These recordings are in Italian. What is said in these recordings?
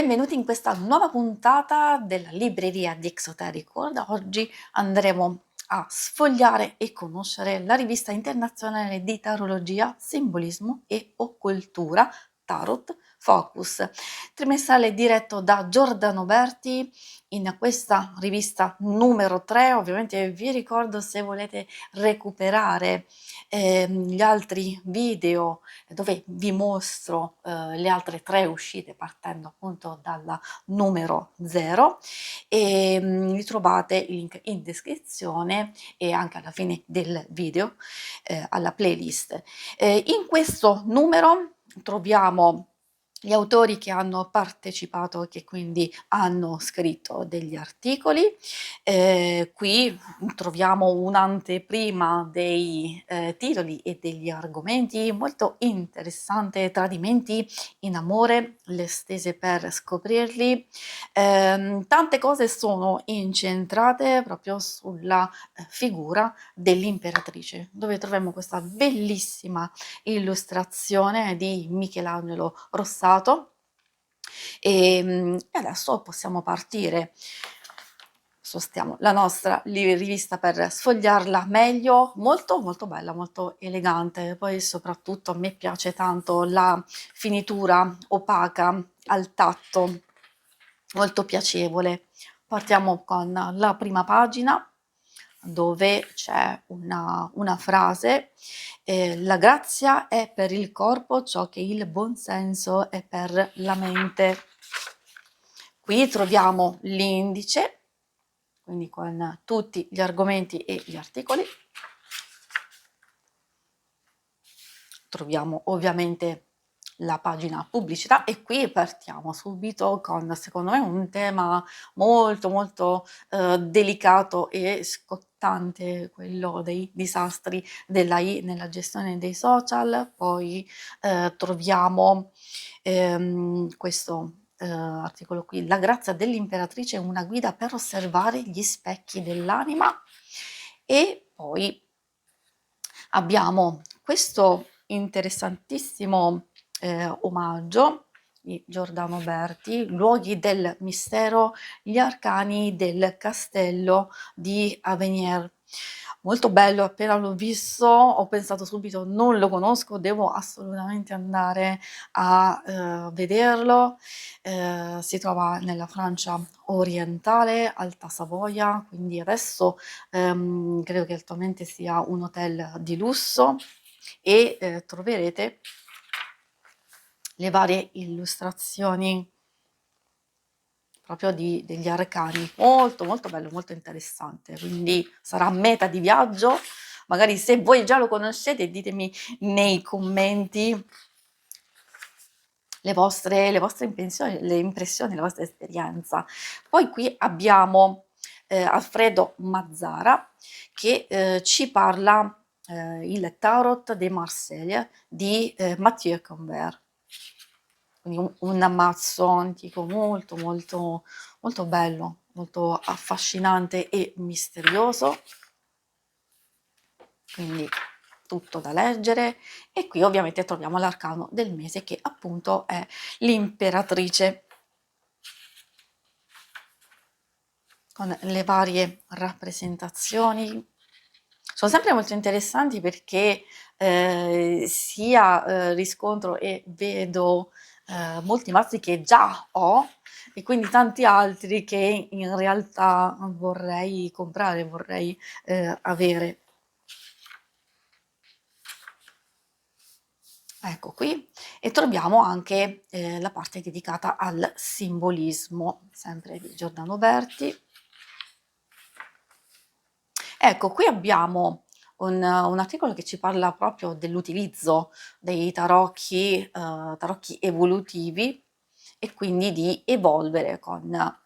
Benvenuti in questa nuova puntata della libreria di Exoterico. Da oggi andremo a sfogliare e conoscere la rivista internazionale di tarologia, simbolismo e occultura, Tarot Focus, trimestrale diretto da Giordano Berti. In questa rivista numero 3, ovviamente vi ricordo, se volete recuperare gli altri video dove vi mostro le altre 3 uscite partendo appunto dalla numero 0 e li trovate il link in descrizione e anche alla fine del video alla playlist. In questo numero troviamo gli autori che hanno partecipato e che quindi hanno scritto degli articoli. Qui troviamo un'anteprima dei titoli e degli argomenti molto interessante: tradimenti in amore, le stese per scoprirli. Tante cose sono incentrate proprio sulla figura dell'imperatrice, dove troviamo questa bellissima illustrazione di Michelangelo Rossato. E adesso possiamo partire. Sostiamo la nostra rivista per sfogliarla meglio, molto molto bella, molto elegante. Poi soprattutto a me piace tanto la finitura opaca al tatto, molto piacevole. Partiamo con la prima pagina, dove c'è una frase: la grazia è per il corpo ciò che il buonsenso è per la mente. Qui troviamo l'indice, quindi con tutti gli argomenti e gli articoli. Troviamo ovviamente la pagina pubblicità e qui partiamo subito con, secondo me, un tema molto molto delicato e scottante, quello dei disastri dell'AI nella gestione dei social. Poi troviamo questo articolo qui: la grazia dell'imperatrice è una guida per osservare gli specchi dell'anima. E poi abbiamo questo interessantissimo omaggio di Giordano Berti: luoghi del mistero, gli arcani del castello di Avenier. Molto bello, appena l'ho visto ho pensato subito: non lo conosco, devo assolutamente andare a vederlo. Si trova nella Francia orientale, Alta Savoia, quindi adesso credo che attualmente sia un hotel di lusso. E troverete le varie illustrazioni proprio degli arcani, molto molto bello, molto interessante, quindi sarà meta di viaggio. Magari se voi già lo conoscete, ditemi nei commenti le vostre impressioni, la vostra esperienza. Poi qui abbiamo Alfredo Mazzara che ci parla il Tarot de Marseille di Mathieu Convert, quindi un ammazzo antico molto molto molto bello, molto affascinante e misterioso, quindi tutto da leggere. E qui ovviamente troviamo l'arcano del mese, che appunto è l'imperatrice, con le varie rappresentazioni. Sono sempre molto interessanti perché sia riscontro e vedo molti mazzi che già ho, e quindi tanti altri che in realtà vorrei comprare, vorrei avere. Ecco qui, e troviamo anche la parte dedicata al simbolismo, sempre di Giordano Berti. Ecco, qui abbiamo un articolo che ci parla proprio dell'utilizzo dei tarocchi evolutivi, e quindi di evolvere con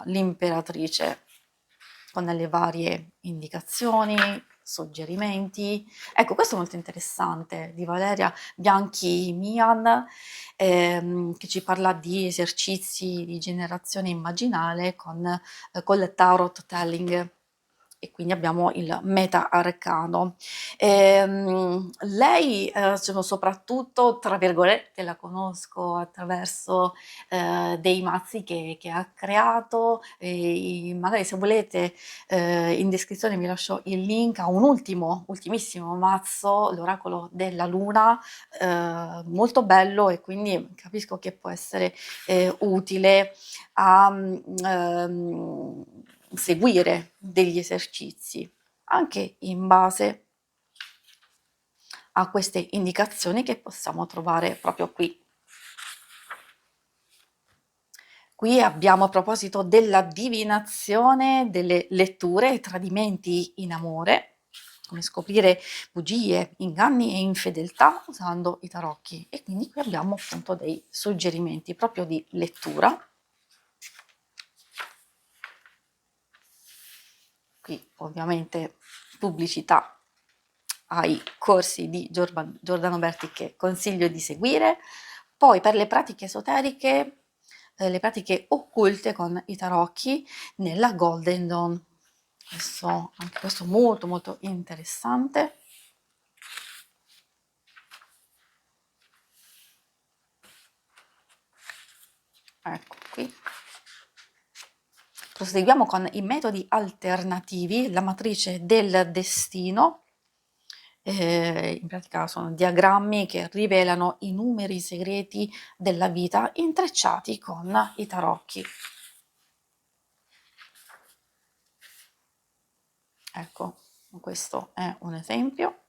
l'imperatrice, con le varie indicazioni, suggerimenti. Ecco, questo è molto interessante, di Valeria Bianchi Mian, che ci parla di esercizi di generazione immaginale con col tarot telling. e quindi abbiamo il Meta Arcano. Lei, soprattutto, tra virgolette, la conosco attraverso dei mazzi che ha creato, e magari se volete in descrizione vi lascio il link a un ultimissimo mazzo, l'oracolo della luna, molto bello, e quindi capisco che può essere utile a seguire degli esercizi anche in base a queste indicazioni che possiamo trovare proprio qui. Qui abbiamo, a proposito della divinazione, delle letture e tradimenti in amore, come scoprire bugie, inganni e infedeltà usando i tarocchi, e quindi qui abbiamo appunto dei suggerimenti proprio di lettura. Qui ovviamente pubblicità ai corsi di Giordano Berti che consiglio di seguire. Poi per le pratiche esoteriche, le pratiche occulte con i tarocchi nella Golden Dawn. Anche questo molto molto interessante. Ecco qui. Proseguiamo con i metodi alternativi, la matrice del destino. In pratica sono diagrammi che rivelano i numeri segreti della vita intrecciati con i tarocchi. Ecco, questo è un esempio.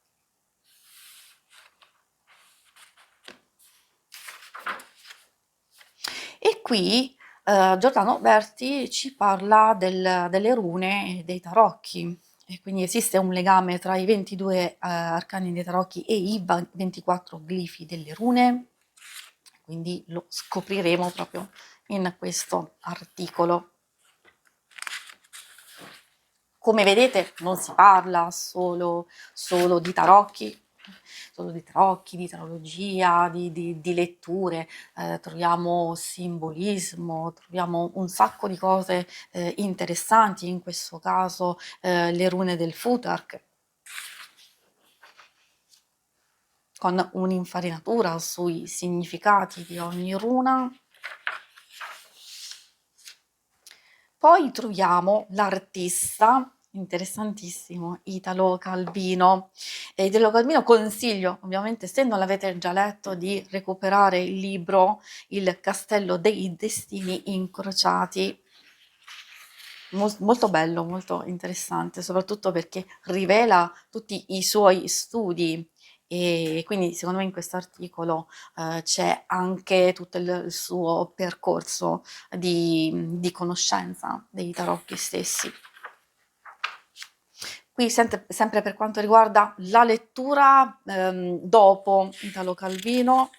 E qui Giordano Berti ci parla delle rune e dei tarocchi, e quindi esiste un legame tra i 22 arcani dei tarocchi e i 24 glifi delle rune, quindi lo scopriremo proprio in questo articolo. Come vedete non si parla solo di tarocchi, di tarologia, di letture, troviamo simbolismo, troviamo un sacco di cose interessanti, in questo caso le rune del Futhark, con un'infarinatura sui significati di ogni runa. Poi troviamo l'artista, interessantissimo, Italo Calvino. E Italo Calvino consiglio, ovviamente, se non l'avete già letto, di recuperare il libro Il Castello dei Destini Incrociati. Molto bello, molto interessante, soprattutto perché rivela tutti i suoi studi, e quindi secondo me in questo articolo c'è anche tutto il suo percorso di conoscenza dei tarocchi stessi. Qui sempre per quanto riguarda la lettura, dopo Italo Calvino,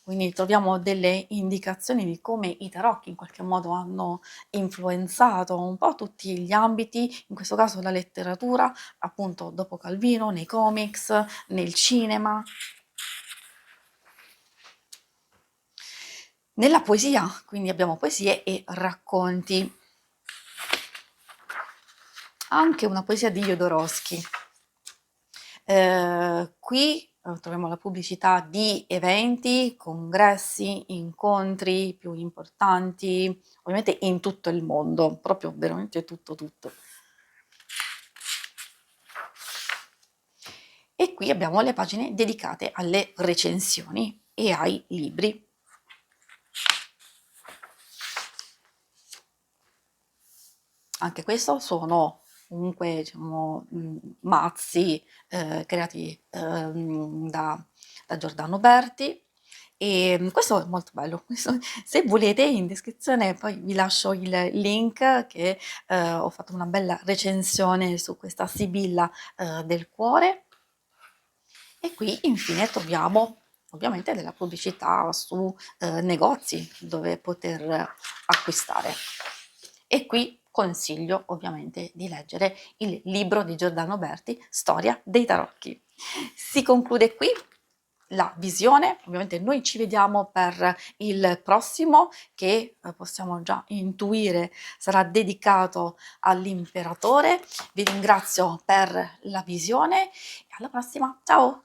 quindi troviamo delle indicazioni di come i tarocchi in qualche modo hanno influenzato un po' tutti gli ambiti, in questo caso la letteratura, appunto dopo Calvino, nei comics, nel cinema. Nella poesia, quindi abbiamo poesie e racconti. Anche una poesia di Jodorowsky. Qui troviamo la pubblicità di eventi, congressi, incontri più importanti, ovviamente in tutto il mondo, proprio veramente tutto. E qui abbiamo le pagine dedicate alle recensioni e ai libri. Anche questo sono comunque, diciamo, mazzi creati da Giordano Berti, e questo è molto bello. Se volete, in descrizione poi vi lascio il link, che ho fatto una bella recensione su questa Sibilla del cuore. E qui infine troviamo ovviamente della pubblicità su negozi dove poter acquistare. E qui consiglio ovviamente di leggere il libro di Giordano Berti, Storia dei tarocchi. Si conclude qui la visione. Ovviamente noi ci vediamo per il prossimo che possiamo già intuire sarà dedicato all'imperatore. Vi ringrazio per la visione e alla prossima, ciao!